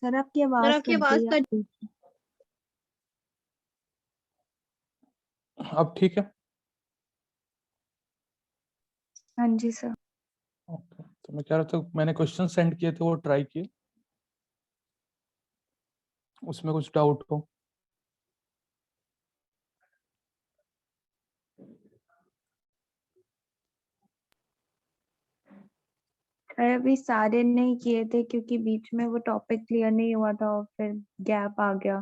Sir आपकी sir आवाज आपकी कट आवाज गई कट। अब ठीक है। हाँ जी सर। ओके, तो मैं कह रहा था मैंने क्वेश्चन सेंड किए थे वो ट्राई किए, उसमें कुछ डाउट हो। सर अभी सारे नहीं किए थे क्योंकि बीच में वो टॉपिक क्लियर नहीं हुआ था और फिर गैप आ गया।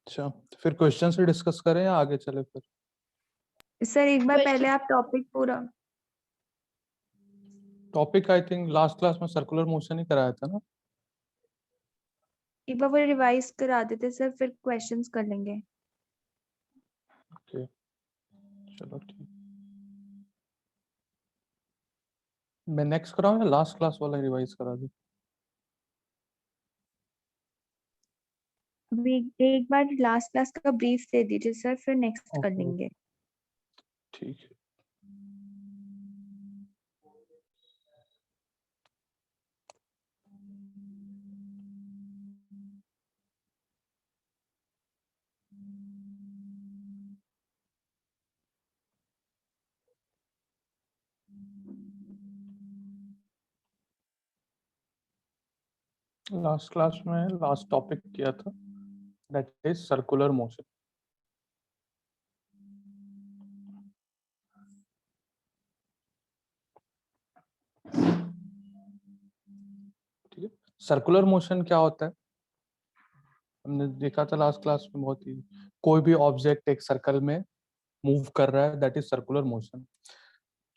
अच्छा, तो फिर क्वेश्चन से डिस्कस करें या आगे चले फिर? सर एक बार पहले आप टॉपिक पूरा। Topic I think last class में सर्कुलर मोशन ही कराया था ना। एक बार वो रिवाइज करा देते सर, फिर क्वेश्चंस कर लेंगे। ओके, चलो ठीक। मैं नेक्स्ट कराऊं या लास्ट क्लास वाला रिवाइज करा दूं? अभी एक बार लास्ट क्लास का ब्रीफ दे दीजिए सर, फिर नेक्स्ट कर ओके, लेंगे। ठीक है। लास्ट क्लास में लास्ट टॉपिक किया था, दैट इज सर्कुलर मोशन। ठीक है, सर्कुलर मोशन क्या होता है हमने देखा था लास्ट क्लास में बहुत ही। कोई भी ऑब्जेक्ट एक सर्कल में मूव कर रहा है, that is circular motion.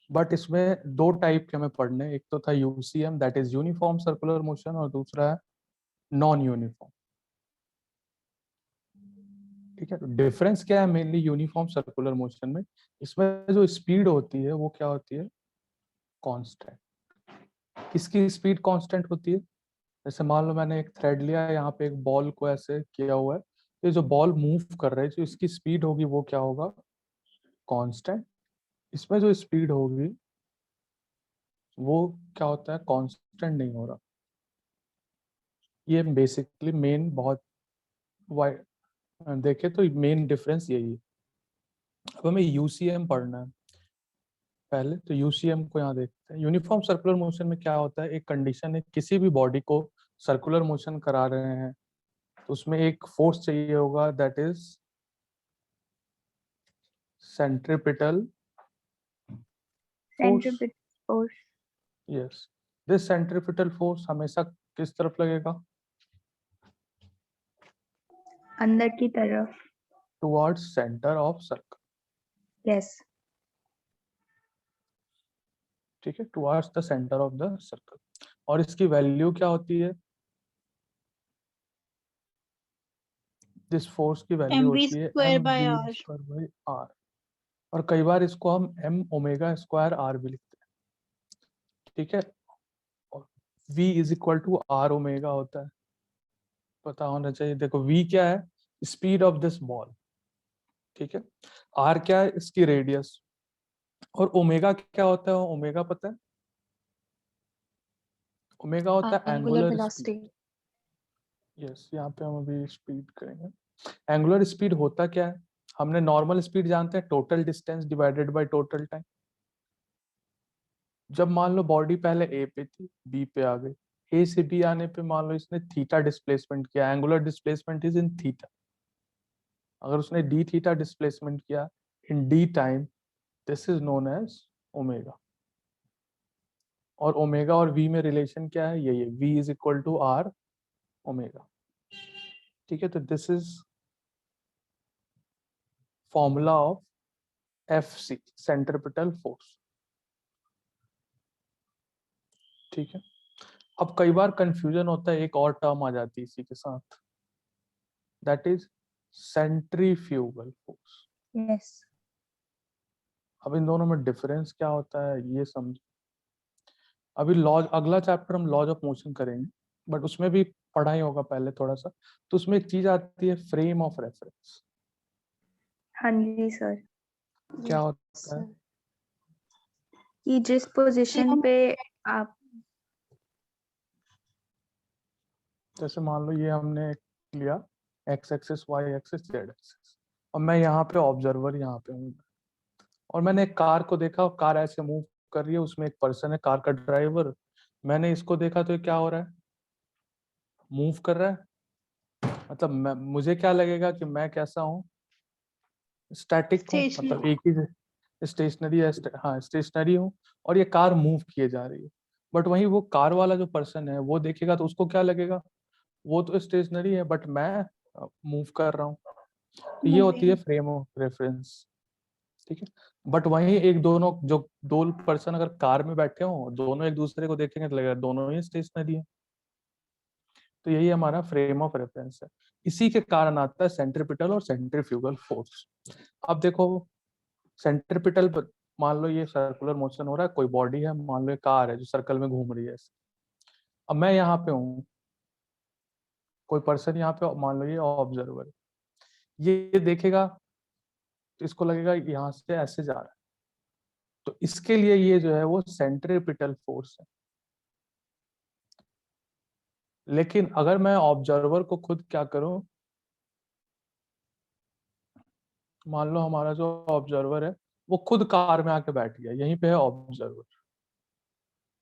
But इसमें दो टाइप के हमें पढ़ने, एक तो था UCM that is uniform circular motion, और दूसरा है नॉन यूनिफॉर्म। ठीक है, तो डिफरेंस क्या है मेनली यूनिफॉर्म सर्कुलर मोशन में? इसमें जो स्पीड होती है वो क्या होती है? कांस्टेंट। किसकी स्पीड कांस्टेंट होती है? जैसे मान लो मैंने एक थ्रेड लिया है, यहाँ पे एक बॉल को ऐसे किया हुआ है, ये जो बॉल मूव कर रहा है जो इसकी स्पीड होगी वो क्या होगा? कांस्टेंट। इसमें जो स्पीड होगी वो क्या होता है? कांस्टेंट नहीं हो रहा। ये बेसिकली मेन बहुत वाइड देखे तो मेन डिफरेंस यही है। अब हमें यूसीएम पढ़ना है पहले, तो यूसीएम को यहाँ देखते हैं। यूनिफॉर्म सर्कुलर मोशन में क्या होता है, एक कंडीशन है किसी भी बॉडी को सर्कुलर मोशन करा रहे हैं तो उसमें एक फोर्स चाहिए होगा, that is centripetal force. Centripetal force. Yes, this centripetal force हमेशा किस तरफ लगेगा? अंदर की तरफ। Towards centre of circle. Yes. ठीक है, towards the centre of the circle. और इसकी वैल्यू क्या होती है? दिस फोर्स की वैल्यू mv होती है square m by v r. Square by r. और कई बार इसको हम एम ओमेगा स्क्वायर आर भी लिखते हैं। ठीक है, और v is equal to are omega होता है, पता होना चाहिए। देखो v क्या है? Speed of this ball. ठीक है, r क्या है? इसकी रेडियस। और ओमेगा क्या होता है? ओमेगा पता है? ओमेगा होता है angular angular speed. Velocity. Yes, यहाँ पे हम अभी स्पीड करेंगे। एंगुलर स्पीड होता क्या है? हमने नॉर्मल स्पीड जानते हैं, total distance divided by total time. जब मान लो बॉडी पहले ए पे थी, बी पे आ गई, ए से बी आने पे मान लो इसने थीटा डिस्प्लेसमेंट किया, angular displacement is in theta. अगर उसने डी थीटा डिस्प्लेसमेंट किया in D time, this is known as omega. और ओमेगा और वी में रिलेशन क्या है? यही है, V is equal to are omega. ठीक है, तो this is formula of F C, centripetal force. ठीक है, अब कई बार कंफ्यूजन होता है, एक और टर्म आ जाती है इसी के साथ, that is centrifugal force. Yes. अब इन दोनों में डिफरेंस क्या होता है ये समझ। अभी लॉज, अगला चैप्टर हम लॉज ऑफ मोशन करेंगे, बट उसमें भी पढ़ाई होगा पहले थोड़ा सा। तो उसमें एक चीज आती है फ्रेम ऑफ रेफरेंस। हाँ जी सर। क्या होता है? कि जिस पोजीशन पे आप जैसे मान लो ये हमने लिया x axis, y axis, z axis, और मैं यहाँ पे ऑब्जर्वर यहाँ पे हूँ, और मैंने एक कार को देखा और कार ऐसे मूव कर रही है, उसमें एक पर्सन है, कार का ड्राइवर। मैंने इसको देखा तो ये क्या हो रहा है, मूव कर रहा है। मतलब मुझे क्या लगेगा कि मैं कैसा हूँ, स्टैटिक हूँ, मतलब स्टेशनरी। एक ही स्टेशनरी है, हाँ स्टेशनरी हूँ, और ये कार मूव किए जा रही है। बट वहीं वो कार वाला जो पर्सन है वो देखेगा तो उसको क्या लगेगा, वो तो स्टेशनरी है बट मैं मूव कर रहा हूँ। तो ये होती है मूविंग। Frame of reference. ठीक है। बट वहीं एक दोनों जो दो पर्सन अगर कार में बैठे हो, दोनों एक दूसरे को देखेंगे तो लगेगा दोनों ही स्टेशनरी है। तो यही हमारा फ्रेम ऑफ रेफरेंस है। इसी के कारण आता है सेंट्रीपिटल और सेंट्रीफ्यूगल फोर्स। अब देखो सेंट्रीपिटल, मान लो ये सर्कुलर मोशन हो रहा है, कोई बॉडी है, मान लो ये कार है जो सर्कल में घूम रही है। अब मैं यहाँ पे हूँ, कोई पर्सन यहाँ पे, मान लो ये ऑब्जर्वर, ये देखेगा तो इसको लगेगा यहाँ से ऐसे जा रहा है, तो इसके लिए ये जो है वो सेंट्रीपिटल फोर्स है। लेकिन अगर मैं ऑब्जर्वर को खुद क्या करूं, मान लो हमारा जो ऑब्जर्वर है वो खुद कार में आके बैठ गया, यहीं पे है ऑब्जर्वर,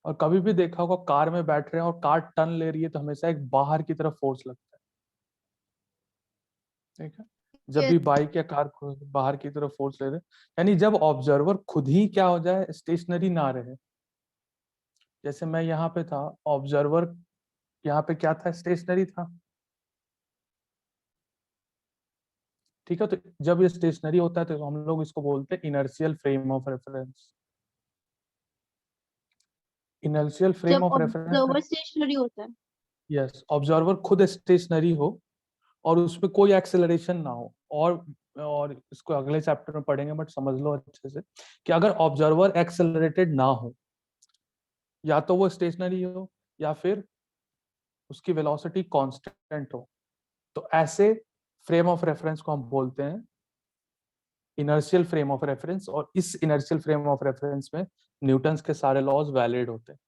और कभी भी देखा होगा कार में बैठ रहे हैं और कार टर्न ले रही है तो हमेशा एक बाहर की तरफ फोर्स लगता है। ठीक है। जब भी यस। बाइक या कार को बाहर की तरफ फोर्स ले रहे हैं, यानी जब ऑब्जर्वर खुद ही क्या हो जाए, स्टेशनरी ना रहे। जैसे मैं यहाँ पे था, ऑब्जर्वर यहाँ पे क्या था, स्टेशनरी था। ठीक है। तो जब ये स्टेशनरी होता है तो हम लोग इसको बोलते हैं inertial frame of reference. Inertial frame जब ऑफ रेफरेंस में, ऑब्जर्वर स्टेशनरी होता है। यस, ऑब्जर्वर खुद स्टेशनरी हो और उसमें कोई एक्सेलरेशन ना हो। और इसको अगले चैप्टर में पढ़ेंगे बट समझ लो अच्छे से कि अगर ऑब्जर्वर एक्सेलरेटेड ना हो, या तो वो स्टेशनरी हो या फिर उसकी वेलोसिटी कांस्टेंट हो, तो ऐसे फ्रेम ऑफ रेफरेंस को हम बोलते हैं इनर्शियल फ्रेम ऑफ रेफरेंस। और इस इनर्शियल फ्रेम ऑफ रेफरेंस में न्यूटन्स के सारे लॉज वैलिड होते हैं।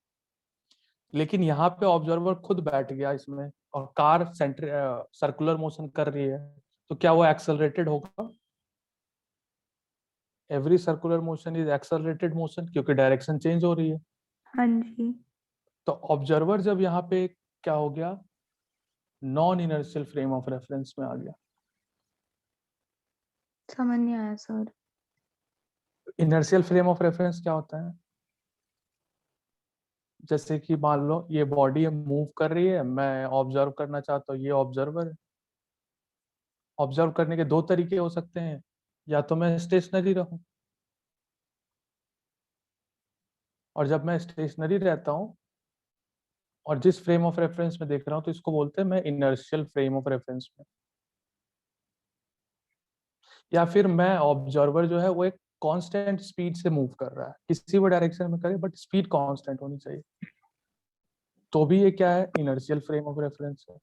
लेकिन यहाँ पे ऑब्जर्वर खुद बैठ गया इसमें और कार सर्कुलर मोशन कर रही है, तो क्या वो एक्सेलरेटेड होगा? Every circular motion is accelerated motion, क्योंकि डायरेक्शन चेंज हो रही है। हाँ जी। तो ऑब्जर्वर जब यहाँ पे क्या हो गया, non inertial frame of reference में आ गया। समझ नहीं आया sir. Inertial frame of reference क्या होता है? जैसे कि मान लो ये बॉडी मूव कर रही है, मैं ऑब्जर्व करना चाहता हूँ, ये ऑब्जर्वर है। ऑब्जर्व करने के दो तरीके हो सकते हैं, या तो मैं स्टेशनरी रहूं, और जब मैं स्टेशनरी रहता हूँ और जिस फ्रेम ऑफ रेफरेंस में देख रहा हूँ तो इसको बोलते हैं मैं इनर्शियल फ्रेम ऑफ रेफरेंस में। या फिर मैं ऑब्जर्वर जो है वो एक कांस्टेंट स्पीड से मूव कर रहा है, किसी भी डायरेक्शन में करे बट स्पीड कांस्टेंट होनी चाहिए, तो भी ये क्या है, इनर्शियल फ्रेम ऑफ रेफरेंस है।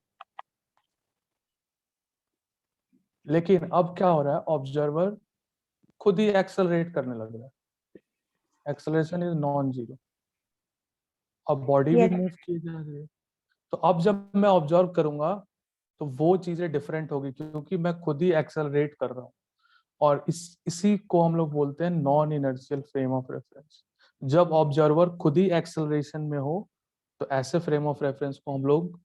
लेकिन अब क्या हो रहा है, ऑब्जर्वर खुद ही एक्सेलरेट करने लग रहा है, एक्सेलरेशन इज नॉन जीरो। अब बॉडी भी यस। मूव की जा रही है, तो अब जब मैं ऑब्जर्व करूंगा तो वो चीजें डिफरेंट होगी, क्योंकि मैं खुद ही एक्सेलरेट कर रहा हूँ। और इसी को हम लोग बोलते हैं non inertial frame of reference. जब ऑब्जर्वर खुद ही एक्सेलरेशन में हो तो ऐसे फ्रेम ऑफ रेफरेंस को हम लोग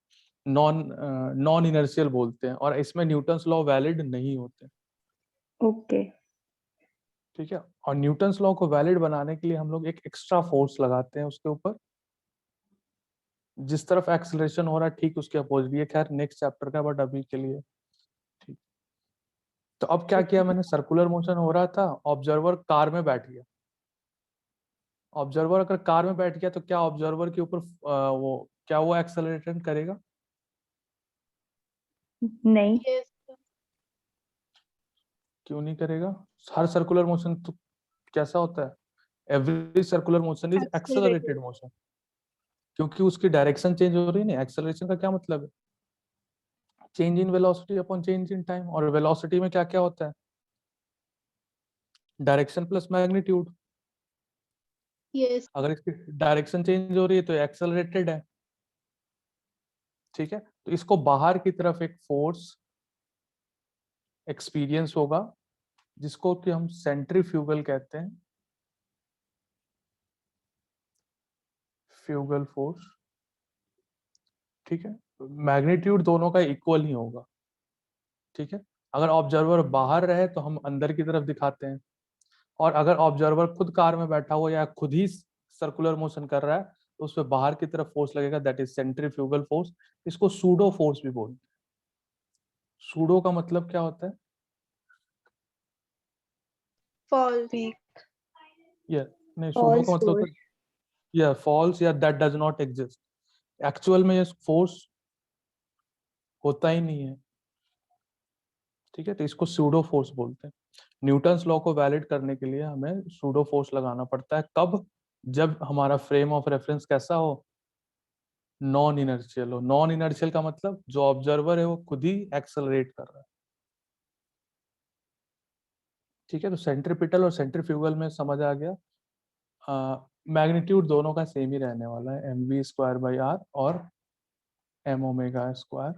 नॉन इनर्शियल बोलते हैं, और इसमें न्यूटन्स लॉ वैलिड नहीं होते। ओके। ठीक है। और न्यूटन्स लॉ को वैलिड बनाने के लिए हम लोग एक एक्स्ट्रा फोर्स लगाते हैं उसके ऊपर, जिस तरफ एक्सेलरेशन हो रहा है ठीक उसके अपोजिट। ये खैर नेक्स्ट चैप्टर का, बट अभी के लिए ठीक। तो अब क्या किया मैंने, सर्कुलर मोशन हो रहा था, ऑब्जर्वर कार में बैठ गया। ऑब्जर्वर अगर कार में बैठ गया तो क्या ऑब्जर्वर के ऊपर वो क्या वो एक्सेलरेशन करेगा? नहीं। यस। क्यों नहीं करेगा? हर सर्कुलर मोशन तो कैसा होता है, every circular motion is accelerated. Accelerated motion, क्योंकि उसकी डायरेक्शन चेंज हो रही है ना। एक्सेलरेशन का क्या मतलब है, change in velocity upon change in time, और वेलोसिटी में क्या क्या होता है, डायरेक्शन प्लस मैग्नीट्यूड। यस। अगर इसकी डायरेक्शन चेंज हो रही है तो एक्सेलरेटेड है। ठीक है, तो इसको बाहर की तरफ एक फोर्स एक्सपीरियंस होगा जिसको कि हम सेंट्रीफ्यूगल कहते हैं, फ्यूगल फोर्स। ठीक है, मैग्नीट्यूड दोनों का इक्वल ही होगा। ठीक है, अगर ऑब्जर्वर बाहर रहे तो हम अंदर की तरफ दिखाते हैं, और अगर ऑब्जर्वर खुद कार में बैठा हुआ या खुद ही सर्कुलर मोशन कर रहा है तो उस पर बाहर की तरफ फोर्स लगेगा, दैट इज सेंट्रीफ्यूगल फोर्स। इसको सूडो फोर्स भी बोलते हैं। सूडो का मतलब क्या होता है? फॉल्स। ये नहीं, सूडो फॉल्स का मतलब होता फोर्स। है या फॉल्स या that does not exist. Actual में ये फोर्स होता ही नहीं है। ठीक है, तो इसको सूडो फोर्स बोलते हैं। न्यूटन्स लॉ को वैलिड करने के लिए हमें सूडो फोर्स लगाना पड़ता है। कब? जब हमारा फ्रेम ऑफ रेफरेंस कैसा हो? नॉन इनर्शियल हो। नॉन इनर्शियल का मतलब जो ऑब्जर्वर है वो खुद ही एक्सेलरेट कर रहा है। ठीक है, तो सेंट्रीपिटल और सेंट्रीफ्यूगल में समझ आ गया। मैग्नीट्यूड दोनों का सेम ही रहने वाला है, mv²/r और m ओमेगा स्क्वायर।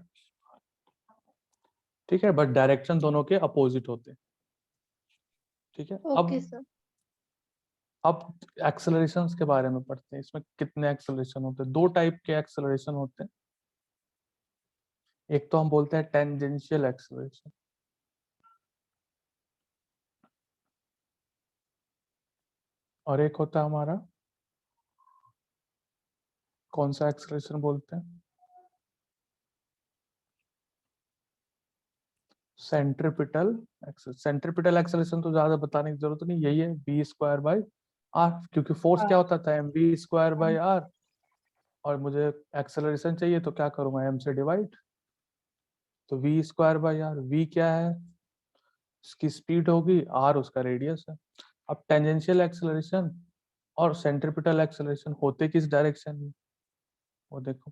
ठीक है, बट डायरेक्शन दोनों के अपोजिट होते हैं। ठीक है, ओके सर। अब एक्सेलरेशंस के बारे में पढ़ते हैं। इसमें कितने एक्सेलरेशन होते हैं? दो टाइप के एक्सेलरेशन होते हैं। एक तो हम बोलते हैं टेंजेंशियल एक्सेलरेशन, और एक होता है हमारा, कौन सा एक्सेलरेशन बोलते हैं? सेंट्रीपिटल सेंट्रीपिटल एक्सेलरेशन तो ज्यादा बताने की जरूरत नहीं, यही है v²/r, क्योंकि फोर्स क्या होता था? mv²/r, और मुझे एक्सेलरेशन चाहिए तो क्या करूंगा? m से डिवाइड। तो v²/r, v क्या है? उसकी स्पीड होगी, r उसका रेडियस है। अब टेंजेंशियल एक्सेलरेशन और सेंट्रीपिटल एक्सेलरेशन होते किस डायरेक्शन में? वो देखो,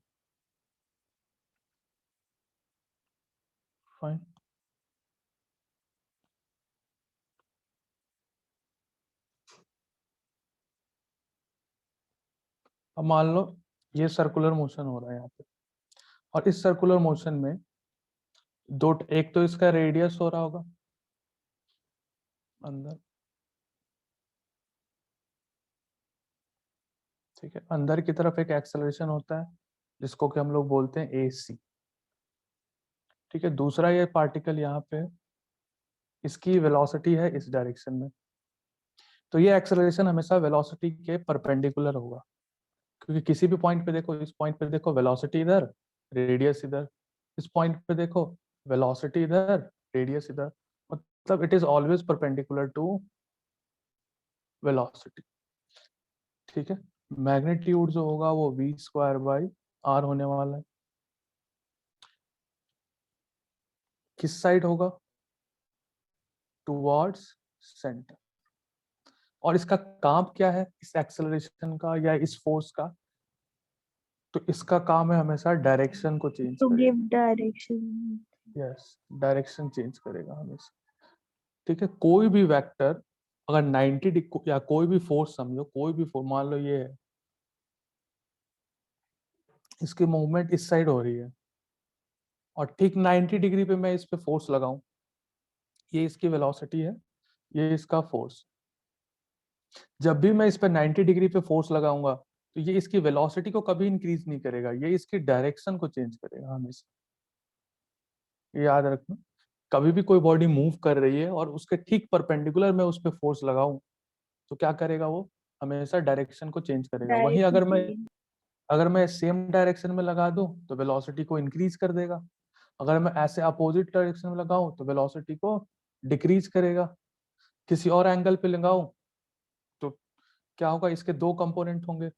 फाइन। अब मान लो ये सर्कुलर मोशन हो रहा है यहाँ पे, और इस सर्कुलर मोशन में एक तो इसका रेडियस हो रहा होगा अंदर। ठीक है, अंदर की तरफ एक एक्सेलरेशन होता है जिसको कि हम लोग बोलते हैं AC। ठीक है, दूसरा ये पार्टिकल यहाँ पे, इसकी वेलोसिटी है इस डायरेक्शन में, तो ये एक्सेलरेशन हमेशा वेलोसिटी के परपेंडिकुलर होगा, क्योंकि किसी भी पॉइंट पे देखो, इस पॉइंट पे देखो वेलोसिटी इधर, रेडियस इधर, इस पॉइंट पे देखो वेलोसिटी इधर, रेडियस इधर, मतलब it is always perpendicular to velocity. ठीक है, मैग्नीट्यूड जो होगा वो v²/r होने वाला है। किस साइड होगा? Towards centre. और इसका काम क्या है इस एक्सेलरेशन का या इस फोर्स का? तो इसका काम है हमेशा डायरेक्शन को चेंज टू गिव करेगा। डायरेक्शन। यस, डायरेक्शन चेंज करेगा हमेशा। ठीक है, कोई भी वेक्टर अगर 90 डिग्री या कोई भी फोर्स समझो, कोई भी फोर्स मान लो ये है, इसकी मूवमेंट इस साइड हो रही है, और ठीक 90 डिग्री पे मैं इस पे फोर्स लगाऊं, ये इसकी वेलोसिटी है, ये इसका फोर्स। जब भी मैं इस पे 90 डिग्री पे फोर्स लगाऊंगा तो ये इसकी वेलोसिटी को कभी इंक्रीज नहीं करेगा, ये इसकी डायरेक्शन को चेंज करेगा हमेशा। ये याद रखना, कभी भी कोई बॉडी मूव कर रही है और उसके ठीक परपेंडिकुलर मैं उस पे फोर्स लगाऊं तो क्या करेगा? वो हमेशा डायरेक्शन को चेंज करेगा। वहीं डायरेक्शन चेंज। अगर मैं सेम डायरेक्शन में लगा दूं तो वेलोसिटी को इंक्रीज कर देगा, अगर मैं ऐसे अपोजिट डायरेक्शन में लगाऊं तो वेलोसिटी को डिक्रीज करेगा। किसी और एंगल पे लगाऊं तो क्या होगा? इसके दो कंपोनेंट होंगे,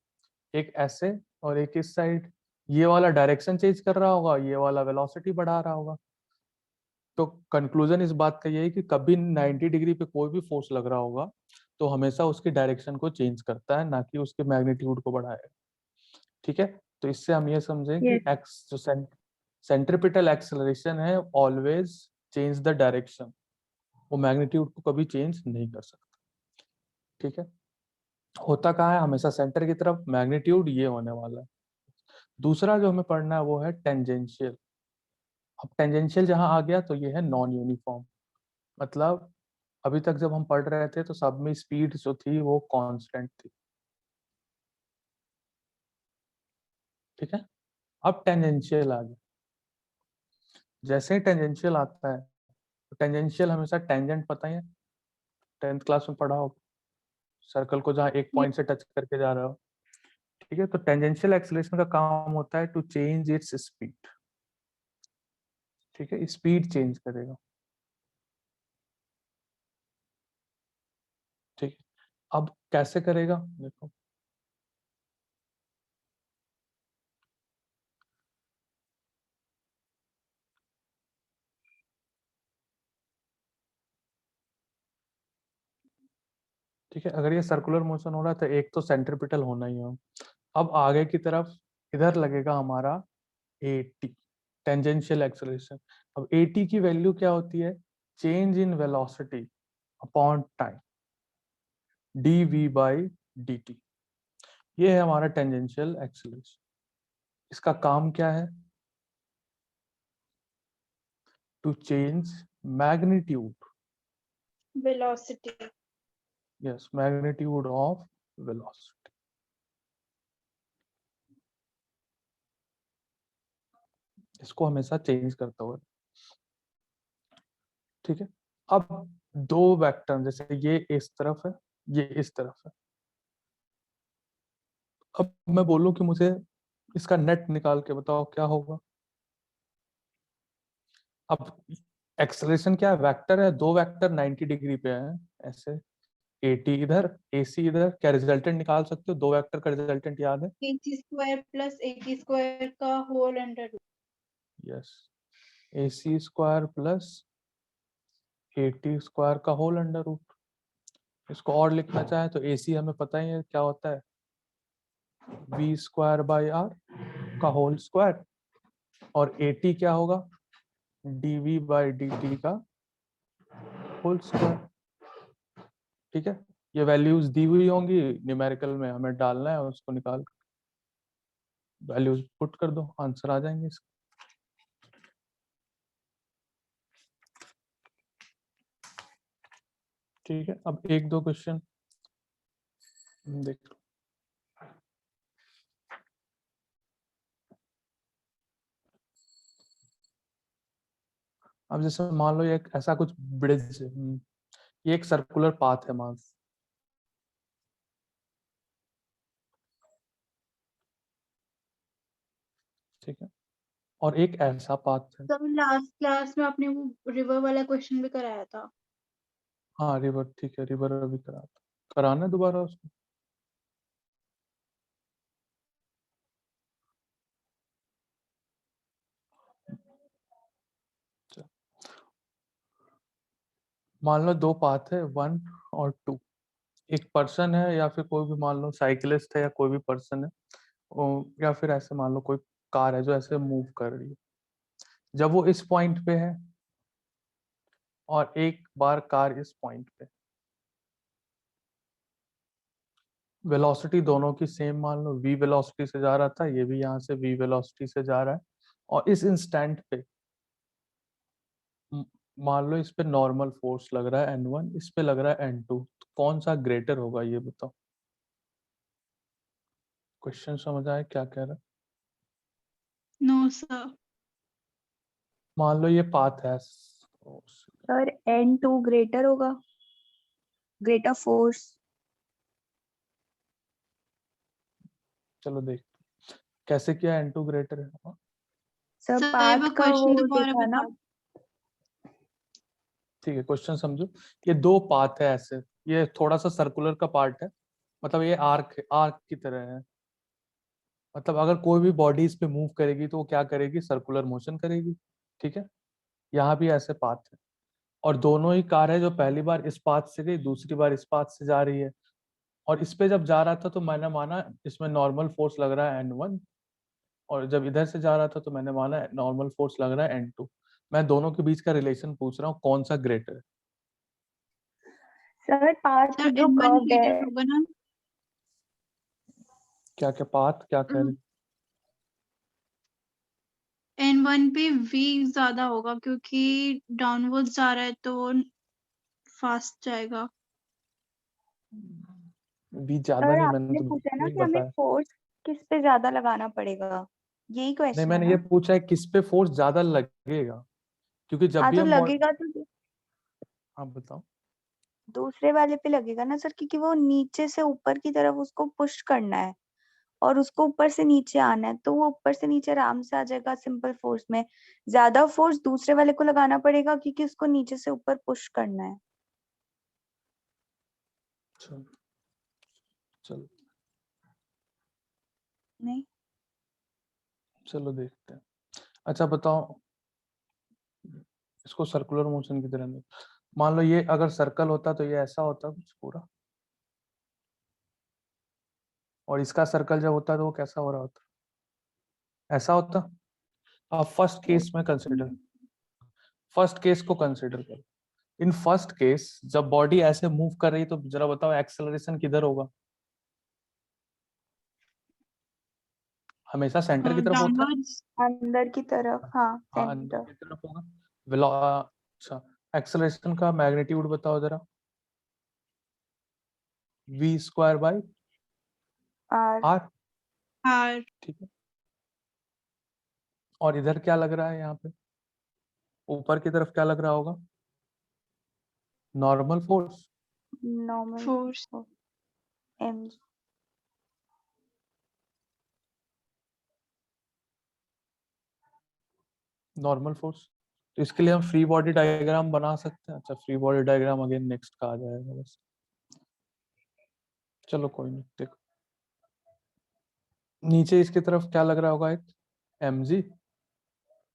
एक ऐसे और एक इस साइड। ये वाला डायरेक्शन चेंज कर रहा होगा, ये वाला वेलोसिटी बढ़ा रहा होगा। तो कंक्लूजन इस बात का ये है कि कभी 90 डिग्री पे कोई भी फोर्स लग रहा होगा तो हमेशा उसकी डायरेक्शन को चेंज करता है, ना कि उसके मैग्नीट्यूड को बढ़ाएगा। ठीक है, तो इससे हम ये समझें कि यस। एक्स जो सेंट्रीपिटल एक्सेलरेशन है ऑलवेज चेंज द डायरेक्शन, वो मैग्नीट्यूड को कभी चेंज नहीं कर सकता। ठीक है, होता कहाँ है? हमेशा सेंटर की तरफ। मैग्नीट्यूड ये होने वाला है। दूसरा जो हमें पढ़ना है वो है टेंजेंशियल। अब टेंजेंशियल जहां आ गया तो ये है नॉन यूनिफॉर्म, मतलब अभी तक जब हम पढ़ रहे थे तो सब में स्पीड जो थी वो कांस्टेंट थी, ठीक है। अब टेंजेंशियल आ गया। जैसे ही टेंजेंशियल आता है तो टेंजेंशियल हमेशा टेंजेंट पता ही है, 10th क्लास में पढ़ा हो, सर्कल को जहाँ एक ये पॉइंट से टच करके जा रहा हो, ठीक है। तो टेंजेंशियल एक्सीलरेशन का काम होता है टू चेंज इट्स स्पीड, ठीक है, स्पीड चेंज करेगा, ठीक है। अब कैसे करेगा देखो, ठीक है। अगर ये सर्कुलर मोशन हो रहा है तो एक तो सेंट्रीपिटल होना ही हो। अब आगे की तरफ इधर लगेगा हमारा AT, टेंजेंशियल एक्सेलरेशन। अब AT की वैल्यू क्या होती है, change in velocity upon time, dv/dt। ये है हमारा टेंजेंशियल एक्सेलरेशन। इसका काम क्या है, to change magnitude, velocity. Yes, magnitude of velocity. इसको हमेशा चेंज करता हुआ, ठीक है। अब दो वेक्टर, जैसे ये इस तरफ है, ये इस तरफ है। अब मैं बोलूं कि मुझे इसका नेट निकाल के बताओ क्या होगा। अब एक्सेलरेशन क्या है, वेक्टर है, दो वेक्टर 90 डिग्री पे हैं ऐसे, AT इधर AC इधर, क्या रिजल्टेंट निकाल सकते हो, दो वेक्टर का रिजल्टेंट याद है, AC² प्लस AT² का whole under. Yes, AC² plus AT² का होल अंडर रूट। इसको और लिखना चाहे तो AC हमें पता ही है क्या होता है, V²/R का होल स्क्वायर, और AT क्या होगा, dv/dt का होल स्क्वायर, ठीक है। ये वैल्यूज दी हुई होंगी न्यूमेरिकल में, हमें डालना है, उसको निकाल वैल्यूज पुट कर दो, आंसर आ जाएंगे इसके, ठीक है। अब एक दो क्वेश्चन देख लो। अब जैसे मान लो ये एक ऐसा कुछ ब्रिज, ये एक सर्कुलर पाथ है मान, ठीक है, और एक ऐसा पाथ है, तब लास्ट क्लास में आपने वो रिवर वाला क्वेश्चन भी कराया था। हाँ रिवर, ठीक है, रिवर अभी करा था, कराना है दोबारा उसको। चल, मान लो दो पाथ है 1 और 2, एक पर्सन है या फिर कोई भी मान लो साइकिलिस्ट है या कोई भी पर्सन है, या फिर ऐसे मान लो कोई कार है जो ऐसे मूव कर रही है। जब वो इस पॉइंट पे है और एक बार कार इस पॉइंट पे, वेलोसिटी दोनों की सेम मान लो, v वेलोसिटी से जा रहा था, ये भी यहाँ से v वेलोसिटी से जा रहा है, और इस इंस्टेंट पे म- मान लो इस पे नॉर्मल फोर्स लग रहा है N1, इस पे लग रहा है N2, तो कौन सा ग्रेटर होगा ये बताओ। क्वेश्चन समझ आए क्या कह रहा है। No sir. मान लो ये पाथ है, सर N2 ग्रेटर होगा, ग्रेटर फोर्स। चलो देख कैसे किया, N2 ग्रेटर है, सर सर पाथ वो का क्वेश्चन वो दोबारा दिखाना। बता। ठीक है। क्वेश्चन समझो, ये दो पाथ है ऐसे, ये थोड़ा सा सर्कुलर का पार्ट है, मतलब ये आर्क आर्क की तरह है, मतलब अगर कोई भी बॉडी इस पे मूव करेगी तो वो क्या करेगी, सर्कुलर मोशन करेगी, ठीक है। यहाँ भी ऐसे पाथ है, और दोनों ही कार है, जो पहली बार इस पाथ से गई, दूसरी बार इस पाथ से जा रही है, और इस पे जब जा रहा था तो मैंने माना इसमें नॉर्मल फोर्स लग रहा है N1, और जब इधर से जा रहा था तो मैंने माना नॉर्मल फोर्स लग रहा है N2। मैं दोनों के बीच का रिलेशन पूछ रहा हूँ, कौन सा ग्रेटर है। सर पाथ सर जो N1 कर्व्ड ग्रेटर है, होगा ना। क्या क्या पाथ क्या कह रहे, N1 पे V ज्यादा होगा क्योंकि डाउनवर्ड जा रहा है तो फास्ट जाएगा। भी ज्यादा सर नहीं, मैंने आपने तो पूछा ना नहीं कि हमें बताया। फोर्स किस पे ज्यादा लगाना पड़ेगा, यही नहीं, क्वेश्चन है मैंने ना? ये पूछा है किस पे फोर्स ज्यादा लगेगा, क्योंकि जब हाँ भी तो हम लगेगा तो हाँ बताओ। दूसरे वाले पे लगेगा ना सर, क्योंकि वो नीचे से ऊपर की तरफ उसको पुश करना है और उसको ऊपर से नीचे आना है, तो वो ऊपर से नीचे आराम से आ जाएगा सिंपल फोर्स में। ज्यादा फोर्स दूसरे वाले को लगाना पड़ेगा क्योंकि उसको नीचे से ऊपर पुश करना है। चलो चलो नहीं, चलो देखते हैं। अच्छा बताओ, इसको सर्कुलर मोशन की तरह नहीं, मान लो ये अगर सर्कल होता तो ये ऐसा होता कुछ पूरा, और इसका सर्कल जब होता तो वो कैसा हो रहा होता, ऐसा होता। आप फर्स्ट केस में कंसिडर, फर्स्ट केस को कंसिडर करो। इन फर्स्ट केस जब बॉडी ऐसे मूव कर रही तो जरा बताओ एक्सेलरेशन किधर होगा, हमेशा सेंटर की तरफ होता है। डाउनवर्ड्स। अंदर की तरफ, हाँ हाँ अंदर सेंटर। की तरफ होगा। अच्छा, एक्सेलरेशन का मैग्नीट्यूड बताओ जरा, v square by r. R. R. ठीक है, और इधर क्या लग रहा है यहाँ पे, ऊपर की तरफ क्या लग रहा होगा, normal force. Normal force. M. Normal force, तो इसके लिए हम फ्री बॉडी डायग्राम बना सकते हैं। अच्छा, free body diagram again next का आ जाएगा बस, चलो कोई नहीं। देखो नीचे इसकी तरफ क्या लग रहा होगा, एक mg,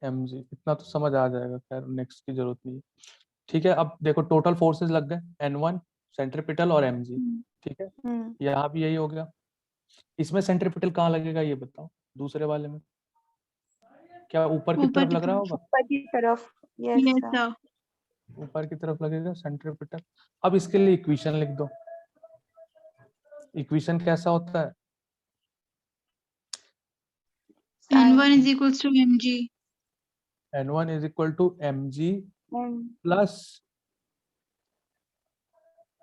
mg इतना तो समझ आ जाएगा, खैर नेक्स्ट की जरूरत नहीं है। ठीक है, अब देखो टोटल फोर्सेस लग गए, n1 सेंट्रीपिटल और mg। ठीक है, यहाँ भी यही हो गया। इसमें सेंट्रीपिटल कहाँ लगेगा ये बताओ, दूसरे वाले में क्या ऊपर की ऊपर तरफ की लग रहा तरफ। होगा, ऊपर की तरफ। Yes yes sir. सर। ऊपर की तरफ लगेगा सेंट्रीपिटल। अब इसके लिए इक्वेशन लिख दो, इक्वेशन कैसा होता है, N1 is equals to mg. n1 is equal to mg plus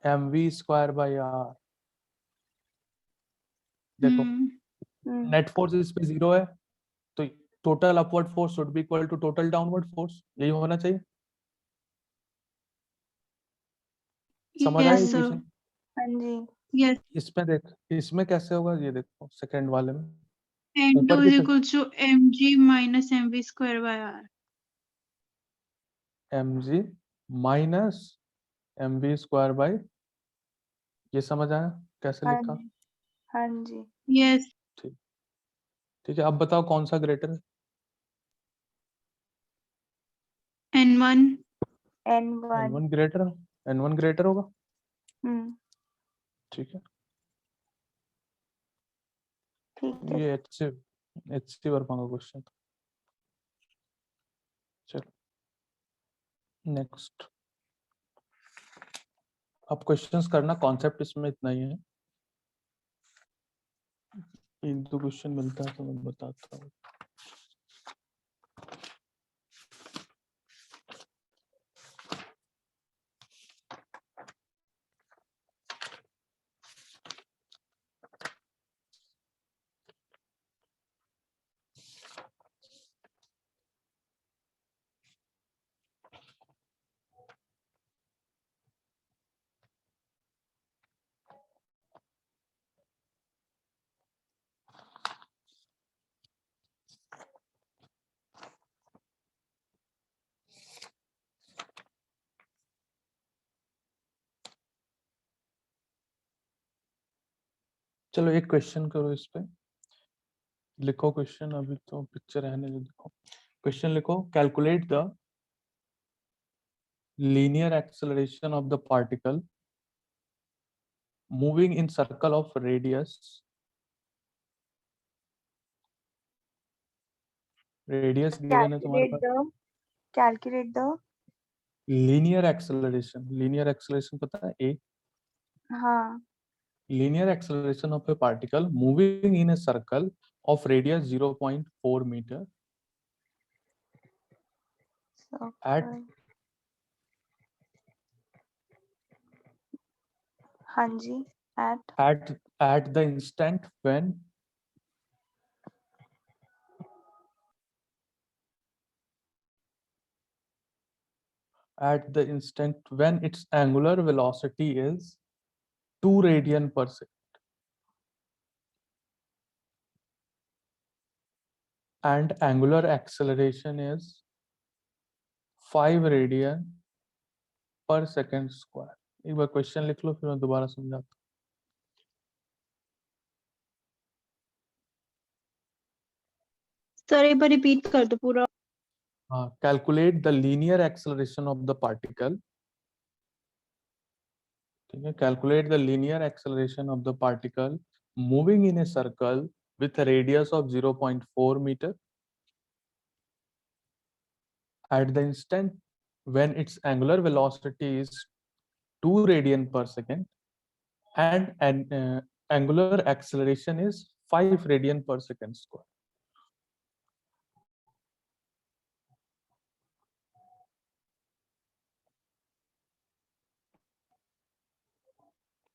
mv square by r. देखो नेट फोर्स इस पे 0 है, तो total upward force should be equal to total downward force, यही होना चाहिए। समझ आया यस सर। इक्वेशन। हाँ जी। यस। इसमें देख, इसमें कैसे होगा ये देखो, सेकंड वाले में N2 ऊपर की is तरफ equals to mg minus mv square by r. mg minus mv square by, ये समझ आया कैसे हाँ लिखा। जी। हाँ जी। यस। ठीक, ठीक है, अब बताओ कौन सा ग्रेटर है, N1। N1। n1 greater, n1 greater होगा। हम्म। ठीक है, ठीक है। ये HC वर्मा का क्वेश्चन था। चलो नेक्स्ट, अब क्वेश्चंस करना, कॉन्सेप्ट इसमें इतना ही है। एक दो क्वेश्चन मिलता है तो मैं बताता हूँ। चलो एक क्वेश्चन करो इस पे, लिखो क्वेश्चन, अभी तो पिक्चर रहने दो, देखो क्वेश्चन लिखो, calculate the linear acceleration of the particle moving in circle of radius, radius given है तुम्हारे calculate pass, the calculate the linear acceleration, linear acceleration पता है ए, हाँ linear acceleration of a particle moving in a circle of radius 0.4 meter circle, हाँ जी, at the instant when its angular velocity is 2 radian per second and angular acceleration is 5 radian per second square. एक बार question लिख लो, फिर मैं दोबारा समझाता sir एक बार repeat कर दो पूरा। हूँ। हाँ, calculate the linear acceleration of the particle. ठीक है, calculate the linear acceleration of the particle moving in a circle with a radius of 0.4 meter at the instant when its angular velocity is 2 radian per second and angular acceleration is 5 radian per second square.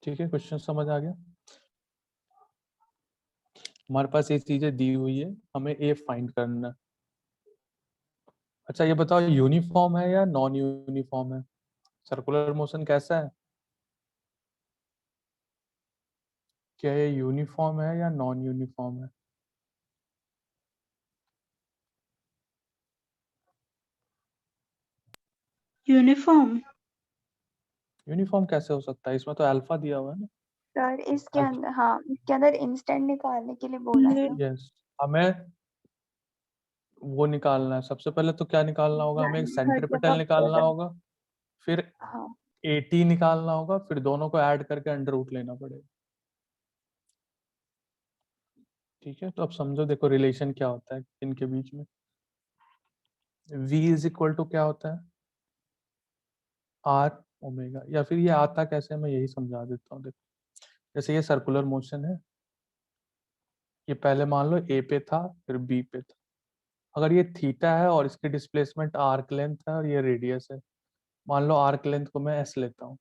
ठीक है, question समझ आ गया। हमारे पास ये चीजें दी हुई है, हमें ए फाइंड करना है। अच्छा ये बताओ, यूनिफॉर्म है या नॉन यूनिफॉर्म है? सर्कुलर मोशन कैसा है? क्या ये यूनिफॉर्म है या नॉन यूनिफॉर्म है? यूनिफॉर्म। यूनिफॉर्म कैसे हो सकता है? इसमें तो अल्फा दिया हुआ है ना। सर इसके अल्फा, अंदर, हाँ इसके अंदर इंस्टेंट निकालने के लिए बोला है ना। यस, हमें वो निकालना है। सबसे पहले तो क्या निकालना होगा? हमें एक हर सेंट्रीपिटल जगह निकालना पर, होगा, फिर हाँ एटी निकालना होगा, फिर दोनों को ऐड करके अंडर रूट लेना पड़ेगा। ठीक है, तो अब समझो, देखो रिलेशन क्या होता है इनके बीच में। v इज इक्वल टू क्या होता है? R omega. या फिर ये आता कैसे, मैं यही समझा देता हूँ। देखो, जैसे ये सर्कुलर मोशन है, ये पहले मान लो ए पे था, फिर बी पे था। अगर ये थीटा है और इसकी डिस्प्लेसमेंट आर्क लेंथ है और ये रेडियस है, मान लो आर्क लेंथ को मैं एस लेता हूँ,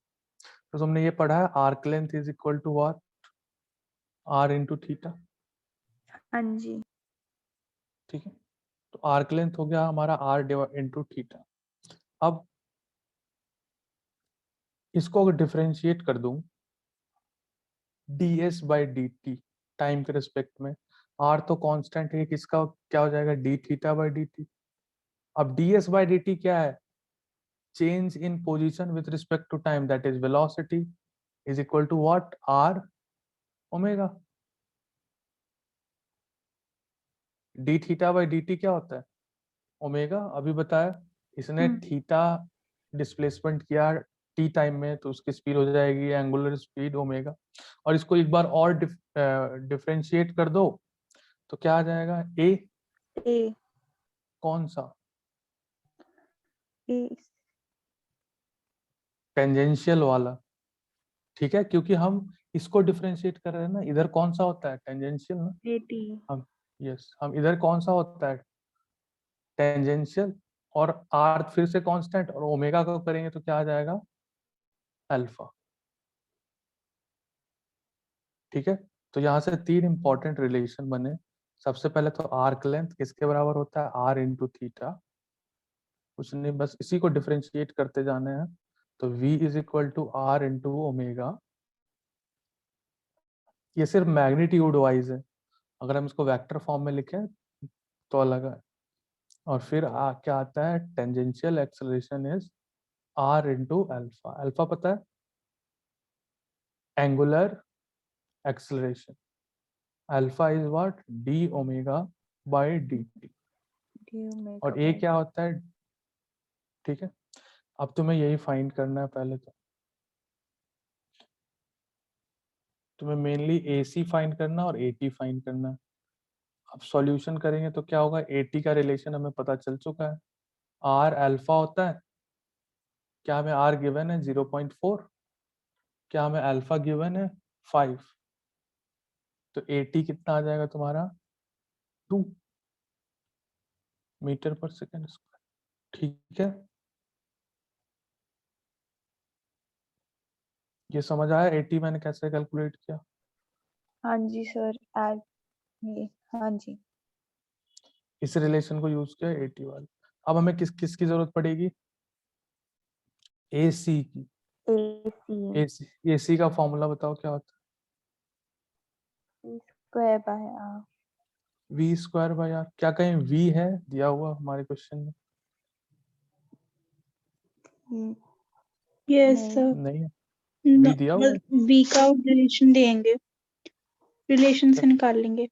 तो तुमने ये पढ़ा है arc length is equal to what? R into theta. हाँ जी। ठीक है, तो आर्क लेंथ हो गया हमारा आर इंटू थीटा। अब इसको अगर डिफरेंशिएट कर दूं ds by d t time के रिस्पेक्ट में, r तो कांस्टेंट है, किसका क्या हो जाएगा? d theta by d t. अब ds बाई डी टी क्या है? Change in position with respect to time, that is velocity, is equal to what? r omega. d theta by d t क्या होता है? ओमेगा। अभी बताया इसने, theta displacement किया टी टाइम में, तो उसकी स्पीड हो जाएगी एंगुलर स्पीड ओमेगा। और इसको एक बार और डिफरेंशिएट कर दो, तो क्या आ जाएगा? ए। ए कौन सा? ए टेंजेंशियल वाला। ठीक है, क्योंकि हम इसको डिफरेंशिएट कर रहे हैं ना, इधर कौन सा होता है? टेंजेंशियल ना। A T. हम, यस, हम इधर कौन सा होता है? टेंजेंशियल। और आर फिर से कांस्टेंट, और ओमेगा को करेंगे तो क्या आ जाएगा? अल्फा। ठीक है, तो यहाँ से 3 इंपॉर्टेंट रिलेशन बने। सबसे पहले तो आर्क लेंथ किसके बराबर होता है? R into theta. कुछ नहीं, बस इसी को डिफरेंशिएट करते जाने हैं। तो v is equal to r into omega. ये सिर्फ मैग्नीट्यूड वाइज है, अगर हम इसको वेक्टर फॉर्म में लिखें तो अलग है। और फिर क्या आता है? Tangential acceleration is r into alpha. Alpha पता है? Angular acceleration. Alpha is what? D omega by d t. D omega और ए क्या होता है? ठीक है, अब तुम्हें यही फाइंड करना है। पहले तो तुम्हें मेनली ए सी फाइंड करना और ए टी फाइंड करना है। अब सॉल्यूशन करेंगे तो क्या होगा? ए टी का रिलेशन हमें पता चल चुका है, आर अल्फा होता है। क्या हमें आर गिवन है? 0.4। क्या हमें अल्फा गिवन है? 5। तो ए टी कितना आ जाएगा तुम्हारा? 2 मीटर पर सेकेंड स्क्वायर। ठीक है, ये समझ आया 80 मैंने कैसे कैलकुलेट किया? हाँ जी सर, एड ये, हाँ जी। इस रिलेशन को यूज किया 80 वाला। अब हमें किसकी जरूरत पड़ेगी? AC की। AC AC का फॉर्मूला बताओ क्या होता स्क्वायर बाय आर। है? V square by r. क्या कहीं V है दिया हुआ हमारे क्वेश्चन में? यस नहीं। सर, नहीं है। V दिया हुआ है? वी का रिलेशन देंगे, रिलेशन क्या से निकाल लेंगे।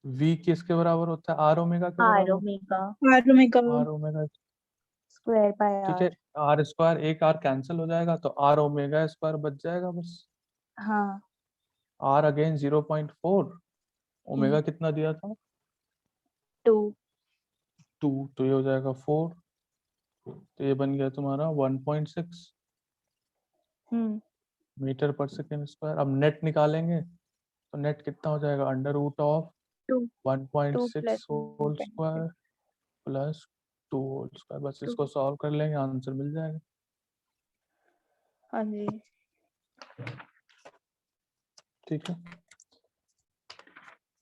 V किसके बराबर होता है? R ओमेगा के आर बराबर। Omega r omega. R omega. Square by ठीक आर। है, R स्क्वायर एक R कैंसिल हो जाएगा तो R ओमेगा स्क्वायर बच जाएगा बस। हाँ। R अगेन 0.4, ओमेगा कितना दिया था? 2। 2, तो ये हो जाएगा 4, तो ये बन गया तुम्हारा 1.6 मीटर पर सेकेंड स्क्वायर। अब नेट निकालेंगे तो नेट कितना हो जाएगा? Under root of 2 1.6 plus whole 1.6। Square plus 2 whole square. बस 2। इसको सॉल्व कर लेंगे, आंसर मिल जाएगा। हाँ जी। ठीक है,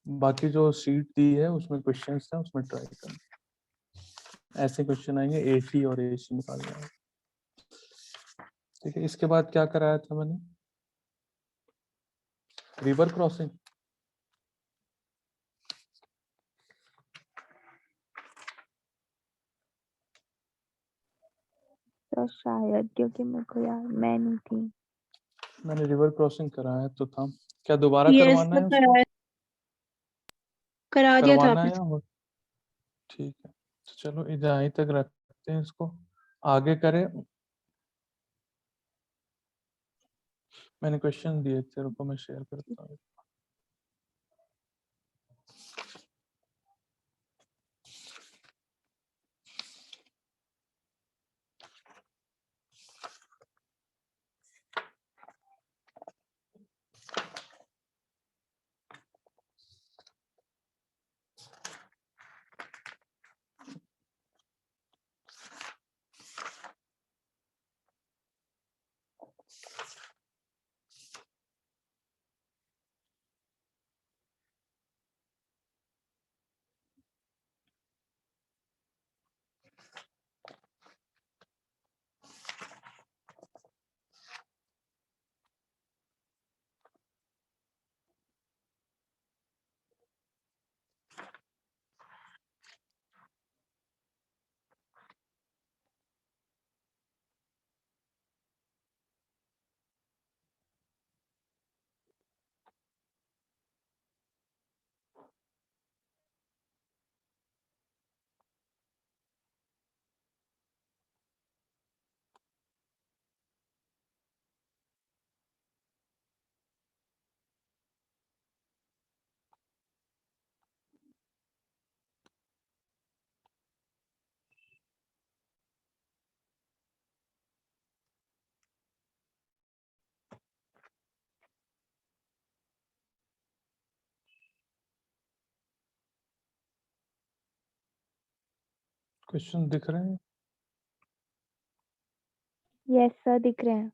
बाकी जो शीट दी है उसमें क्वेश्चंस है, उसमें ट्राई करना। ऐसे क्वेश्चन आएंगे AC और AC निकालना है। ठीक है, इसके बाद क्या कराया था मैंने? River crossing. तो शायद, क्योंकि मेरे को यार मैं नहीं थी। मैंने रिवर क्रॉसिंग कराया तो था। क्या दोबारा यस करवाना सर, है उसको? करा दिया था करवाना आपने। है या ठीक है, तो चलो इधर यहीं तक रखते हैं इसको, आगे करें। मैंने क्वेश्चन दिए थे, रुको मैं शेयर करता हूँ। क्वेश्चन दिख रहे हैं? यस सर, दिख रहे हैं।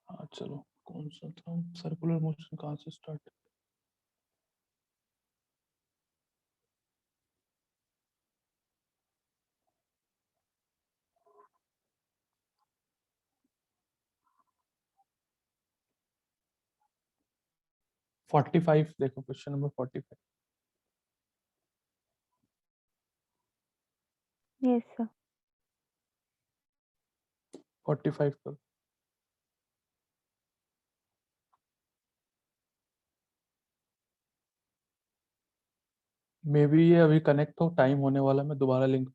हाँ चलो, कौन सा था? सर्कुलर मोशन कहाँ से स्टार्ट? फोर्टी फाइव देखो, क्वेश्चन नंबर 45। Yes sir. 45 करो। मे बी ये अभी कनेक्ट हो, टाइम होने वाला, मैं दोबारा लिंक